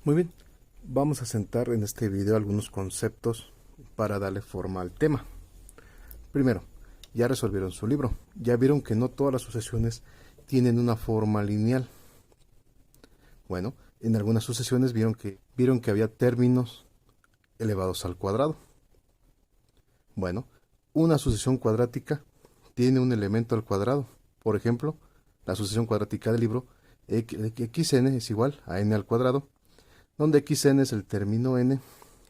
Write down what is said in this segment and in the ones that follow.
Muy bien, vamos a sentar en este video algunos conceptos para darle forma al tema. Primero, ya resolvieron su libro, ya vieron que no todas las sucesiones tienen una forma lineal. Bueno, en algunas sucesiones vieron que había términos elevados al cuadrado. Bueno, una sucesión cuadrática tiene un elemento al cuadrado. Por ejemplo, la sucesión cuadrática del libro xn es igual a n al cuadrado, donde xn es el término n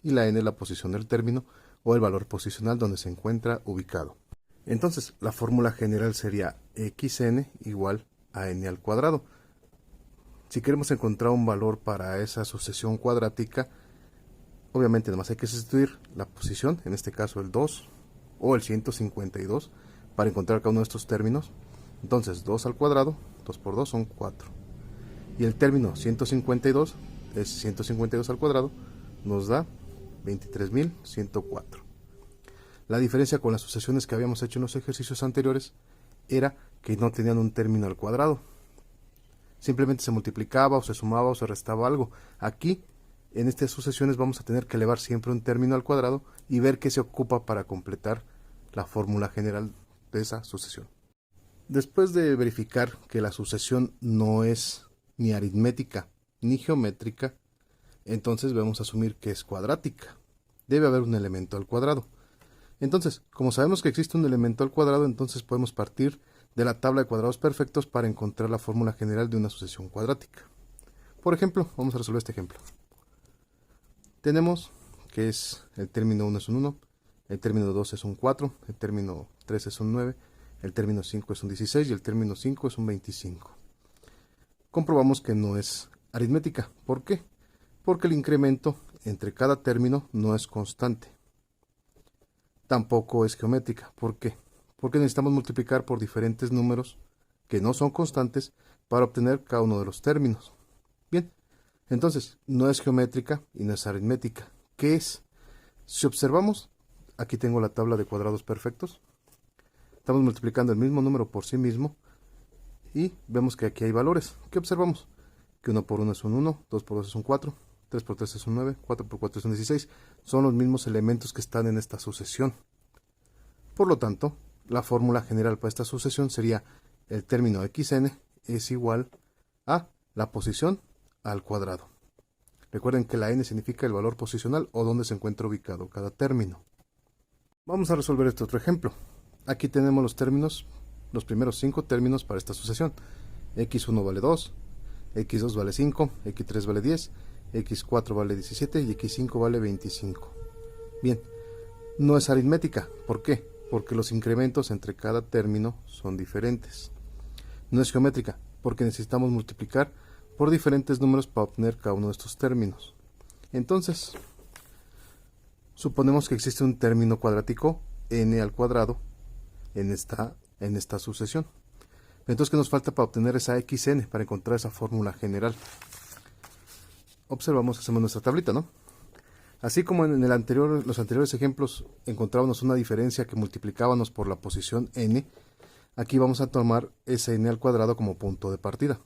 y la n es la posición del término o el valor posicional donde se encuentra ubicado. Entonces, la fórmula general sería xn igual a n al cuadrado. Si queremos encontrar un valor para esa sucesión cuadrática, obviamente nada más hay que sustituir la posición, en este caso el 2 o el 152, para encontrar cada uno de estos términos. Entonces 2 al cuadrado, 2 por 2 son 4. Y el término 152 es 152 al cuadrado, nos da 23.104. La diferencia con las sucesiones que habíamos hecho en los ejercicios anteriores era que no tenían un término al cuadrado. Simplemente se multiplicaba o se sumaba o se restaba algo. Aquí, en estas sucesiones, vamos a tener que elevar siempre un término al cuadrado y ver qué se ocupa para completar la fórmula general de esa sucesión. Después de verificar que la sucesión no es ni aritmética ni geométrica, entonces vamos a asumir que es cuadrática. Debe haber un elemento al cuadrado. Entonces, como sabemos que existe un elemento al cuadrado, entonces podemos partir de la tabla de cuadrados perfectos para encontrar la fórmula general de una sucesión cuadrática. Por ejemplo, vamos a resolver este ejemplo. Tenemos que el término 1 es un 1, el término 2 es un 4, el término 3 es un 9, el término 5 es un 16 y el término 5 es un 25. Comprobamos que no es aritmética. ¿Por qué? Porque el incremento entre cada término no es constante. Tampoco es geométrica. ¿Por qué? Porque necesitamos multiplicar por diferentes números que no son constantes para obtener cada uno de los términos. Bien, entonces no es geométrica y no es aritmética. ¿Qué es? Si observamos, aquí tengo la tabla de cuadrados perfectos. Estamos multiplicando el mismo número por sí mismo y vemos que aquí hay valores. ¿Qué observamos? Que 1 por 1 es un 1, 2 por 2 es un 4, 3 por 3 es un 9, 4 por 4 es un 16. Son los mismos elementos que están en esta sucesión. Por lo tanto, la fórmula general para esta sucesión sería el término xn es igual a la posición al cuadrado. Recuerden que la n significa el valor posicional o donde se encuentra ubicado cada término. Vamos a resolver este otro ejemplo. Aquí tenemos los términos, los primeros 5 términos para esta sucesión. x1 vale 2, x2 vale 5, x3 vale 10, x4 vale 17 y x5 vale 25. Bien, no es aritmética. ¿Por qué? Porque los incrementos entre cada término son diferentes. No es geométrica, porque necesitamos multiplicar por diferentes números para obtener cada uno de estos términos. Entonces, suponemos que existe un término cuadrático n al cuadrado en esta sucesión. Entonces, ¿qué nos falta para obtener esa xn, para encontrar esa fórmula general? Observamos, hacemos nuestra tablita, ¿no? Así como en los anteriores ejemplos encontrábamos una diferencia que multiplicábamos por la posición n, aquí vamos a tomar ese n al cuadrado como punto de partida.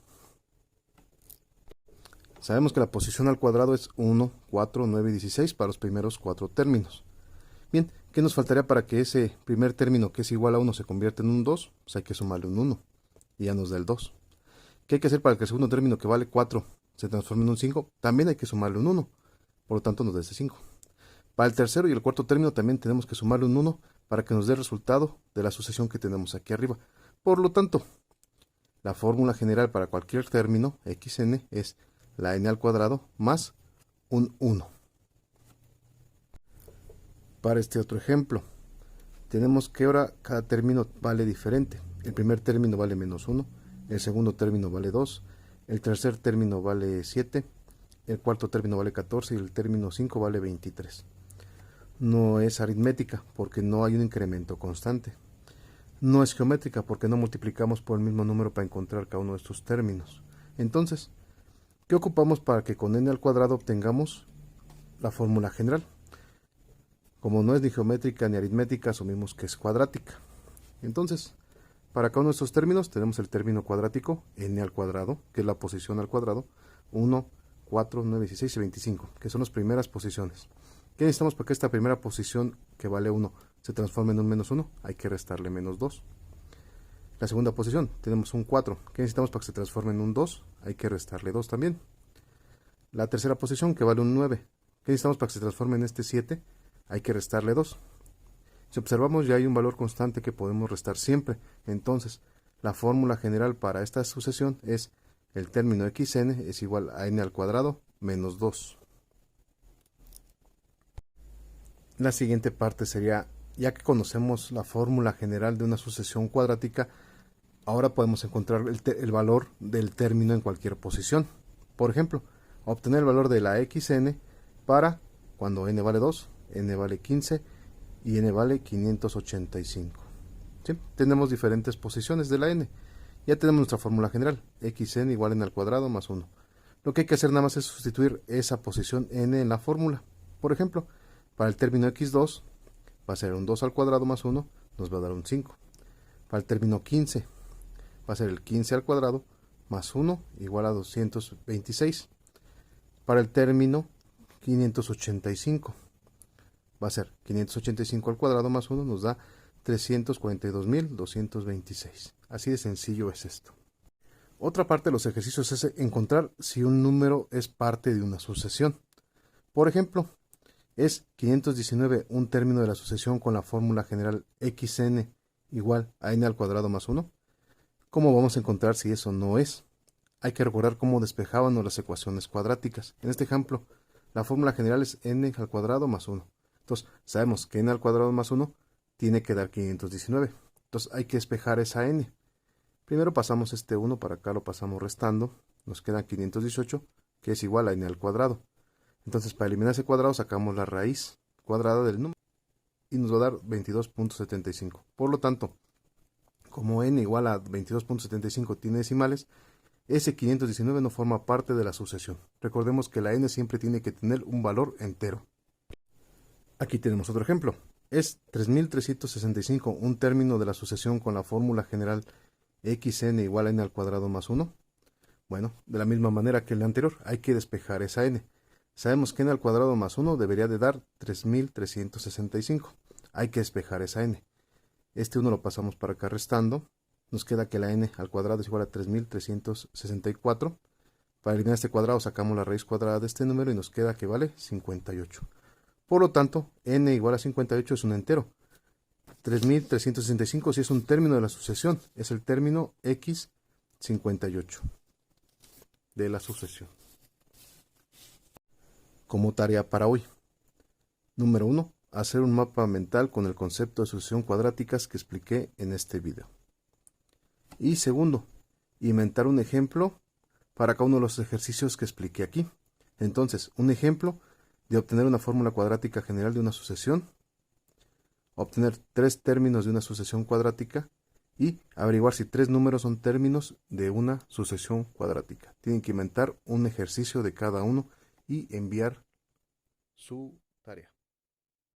Sabemos que la posición al cuadrado es 1, 4, 9 y 16 para los primeros 4 términos. Bien, ¿qué nos faltaría para que ese primer término que es igual a 1 se convierta en un 2? Pues hay que sumarle un 1 y ya nos da el 2. ¿Qué hay que hacer para que el segundo término que vale 4 se transforme en un 5? También hay que sumarle un 1. Por lo tanto nos da ese 5. Para el tercero y el cuarto término también tenemos que sumarle un 1 para que nos dé el resultado de la sucesión que tenemos aquí arriba. Por lo tanto, la fórmula general para cualquier término, xn, es la n al cuadrado más un 1. Para este otro ejemplo, tenemos que ahora cada término vale diferente. El primer término vale menos 1, el segundo término vale 2, el tercer término vale 7, el cuarto término vale 14 y el término 5 vale 23. No es aritmética porque no hay un incremento constante. No es geométrica porque no multiplicamos por el mismo número para encontrar cada uno de estos términos. Entonces, ¿qué ocupamos para que con n al cuadrado obtengamos la fórmula general? Como no es ni geométrica ni aritmética, asumimos que es cuadrática. Entonces, para cada uno de estos términos tenemos el término cuadrático n al cuadrado, que es la posición al cuadrado, 1, 4, 9, 16 y 25, que son las primeras posiciones. ¿Qué necesitamos para que esta primera posición, que vale 1, se transforme en un menos 1? Hay que restarle menos 2. La segunda posición, tenemos un 4. ¿Qué necesitamos para que se transforme en un 2? Hay que restarle 2 también. La tercera posición, que vale un 9. ¿Qué necesitamos para que se transforme en este 7? Hay que restarle 2. Si observamos, ya hay un valor constante que podemos restar siempre. Entonces, la fórmula general para esta sucesión es el término xn es igual a n al cuadrado menos 2. La siguiente parte sería, ya que conocemos la fórmula general de una sucesión cuadrática, ahora podemos encontrar el valor del término en cualquier posición. Por ejemplo, obtener el valor de la xn para cuando n vale 2, n vale 15 y n vale 585. ¿Sí? Tenemos diferentes posiciones de la n. Ya tenemos nuestra fórmula general, xn igual n al cuadrado más 1. Lo que hay que hacer nada más es sustituir esa posición n en la fórmula. Por ejemplo, para el término x2 va a ser un 2 al cuadrado más 1, nos va a dar un 5. Para el término 15 va a ser el 15 al cuadrado más 1 igual a 226. Para el término 585 va a ser 585 al cuadrado más 1 nos da 342.226. Así de sencillo es esto. Otra parte de los ejercicios es encontrar si un número es parte de una sucesión. Por ejemplo, ¿es 519 un término de la sucesión con la fórmula general xn igual a n al cuadrado más 1? ¿Cómo vamos a encontrar si eso no es? Hay que recordar cómo despejábamos las ecuaciones cuadráticas. En este ejemplo, la fórmula general es n al cuadrado más 1. Entonces, sabemos que n al cuadrado más 1 tiene que dar 519. Entonces, hay que despejar esa n. Primero pasamos este 1, para acá lo pasamos restando. Nos queda 518, que es igual a n al cuadrado. Entonces, para eliminar ese cuadrado, sacamos la raíz cuadrada del número y nos va a dar 22.75. Por lo tanto, como n igual a 22.75 tiene decimales, ese 519 no forma parte de la sucesión. Recordemos que la n siempre tiene que tener un valor entero. Aquí tenemos otro ejemplo. ¿Es 3365 un término de la sucesión con la fórmula general xn igual a n al cuadrado más 1? Bueno, de la misma manera que el anterior, hay que despejar esa n. Sabemos que n al cuadrado más 1 debería de dar 3365. Hay que despejar esa n. Este 1 lo pasamos para acá restando. Nos queda que la n al cuadrado es igual a 3364. Para eliminar este cuadrado sacamos la raíz cuadrada de este número y nos queda que vale 58. Por lo tanto, n igual a 58 es un entero. 3365 si es un término de la sucesión, es el término x58 de la sucesión. Como tarea para hoy. Número 1. Hacer un mapa mental con el concepto de sucesión cuadráticas que expliqué en este video. Y segundo, inventar un ejemplo para cada uno de los ejercicios que expliqué aquí. Entonces, un ejemplo de obtener una fórmula cuadrática general de una sucesión, obtener 3 términos de una sucesión cuadrática y averiguar si 3 números son términos de una sucesión cuadrática. Tienen que inventar un ejercicio de cada uno y enviar su